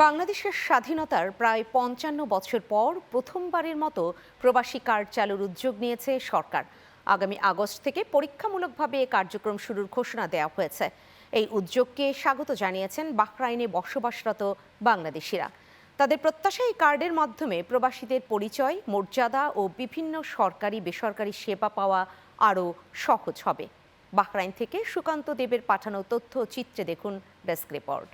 বাংলাদেশের স্বাধীনতার প্রায় ৫৫ বছর পর প্রথমবারের মতো প্রবাসী কার্ড চালুর উদ্যোগ নিয়েছে সরকার। আগামী আগস্ট থেকে পরীক্ষামূলকভাবে এ কার্যক্রম শুরুর ঘোষণা দেওয়া হয়েছে। এই উদ্যোগকে স্বাগত জানিয়েছেন বাহরাইনে বসবাসরত বাংলাদেশিরা। তাদের প্রত্যাশা, এই কার্ডের মাধ্যমে প্রবাসীদের পরিচয়, মর্যাদা ও বিভিন্ন সরকারি বেসরকারি সেবা পাওয়া আরও সহজ হবে। বাহরাইন থেকে সুকান্ত দেবের পাঠানো তথ্য চিত্রে দেখুন ডেস্ক রিপোর্ট।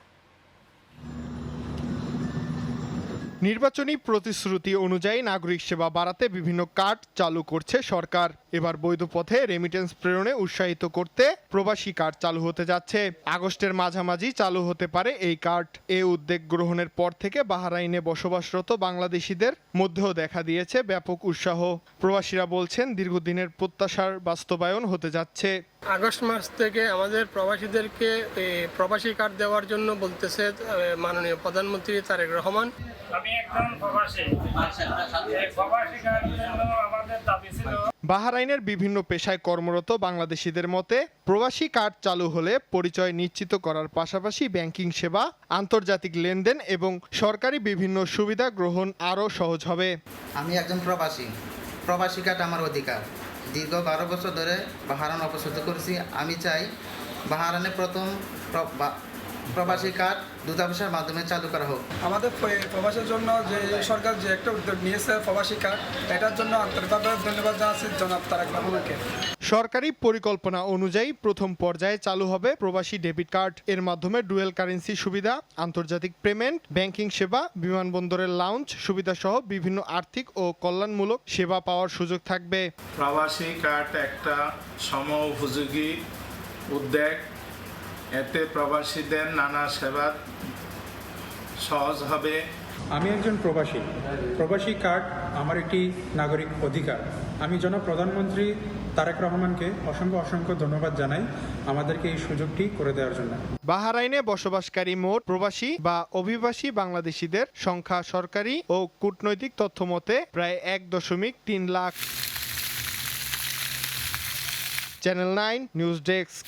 নির্বাচনী প্রতিশ্রুতি অনুযায়ী নাগরিক সেবা বাড়াতে বিভিন্ন কার্ড চালু করছে সরকার। এবার বৈধ পথে রেমিটেন্স প্রেরণে উৎসাহিত করতে প্রবাসী কার্ড চালু হতে যাচ্ছে। আগস্টের মাঝামাঝি চালু হতে পারে এই কার্ড। এই উদ্যোগ গ্রহণের পর থেকে বাহরাইনে বসবাসরত বাংলাদেশিদের মধ্যেও দেখা দিয়েছে ব্যাপক উৎসাহ। প্রবাসীরা বলছেন, দীর্ঘদিনের প্রত্যাশার বাস্তবায়ন হতে যাচ্ছে। আগস্ট মাস থেকে আমাদের প্রবাসীদেরকে প্রবাসী কার্ড দেওয়ার জন্য বলতেছে মাননীয় প্রধানমন্ত্রী তারেক রহমান। আমি একজন প্রবাসী। প্রবাসী কার্ডের জন্য আমাদের দাবি ছিল। বাহরাইনের বিভিন্ন পেশায় কর্মরত বাংলাদেশিদের মতে, প্রবাসী কার্ড চালু হলে পরিচয় নিশ্চিত করার পাশাপাশি ব্যাংকিং সেবা, আন্তর্জাতিক লেনদেন এবং সরকারি বিভিন্ন সুবিধা গ্রহণ আরও সহজ হবে। আমি একজন প্রবাসী কার্ড আমার অধিকার। দীর্ঘ 12 বছর ধরে বাহরাইন অবস্থিত করেছি। আমি চাই বাহরাইনে প্রথম প্রবাসী কার্ড দূতাবাসের মাধ্যমে চালু করা হোক। আমাদের প্রবাসীর জন্য যে সরকার যে একটা উদ্যোগ নিয়েছে প্রবাসী কার্ড, এটার জন্য আন্তরিকভাবে ধন্যবাদ জানাচ্ছি জনাব তারেক রহমানকে। সরকারি পরিকল্পনা অনুযায়ী প্রথম পর্যায়ে চালু হবে প্রবাসী ডেবিট কার্ড। এর মাধ্যমে ডুয়েল কারেন্সি সুবিধা, আন্তর্জাতিক পেমেন্ট, ব্যাংকিং সেবা, বিমানবন্দরের লাউঞ্জ সুবিধা সহ বিভিন্ন আর্থিক ও কল্যাণমূলক সেবা পাওয়ার সুযোগ থাকবে। প্রবাসী কার্ড একটা সমউপযোগী উদ্যোগ। এতে প্রবাসীদের নানা সেবা সহজ হবে। আমি একজন প্রবাসী কার্ড আমার একটি নাগরিক অধিকার। আমি প্রধানমন্ত্রী তারেক রহমানকে অসংখ্য ধন্যবাদ জানাই আমাদেরকে এই সুযোগটি করে দেওয়ার জন্য। বাহরাইনে বসবাসকারী মোট প্রবাসী বা অভিবাসী বাংলাদেশিদের সংখ্যা সরকারি ও কূটনৈতিক তথ্য মতে প্রায় 1.3 লাখ। Channel 9 news desk.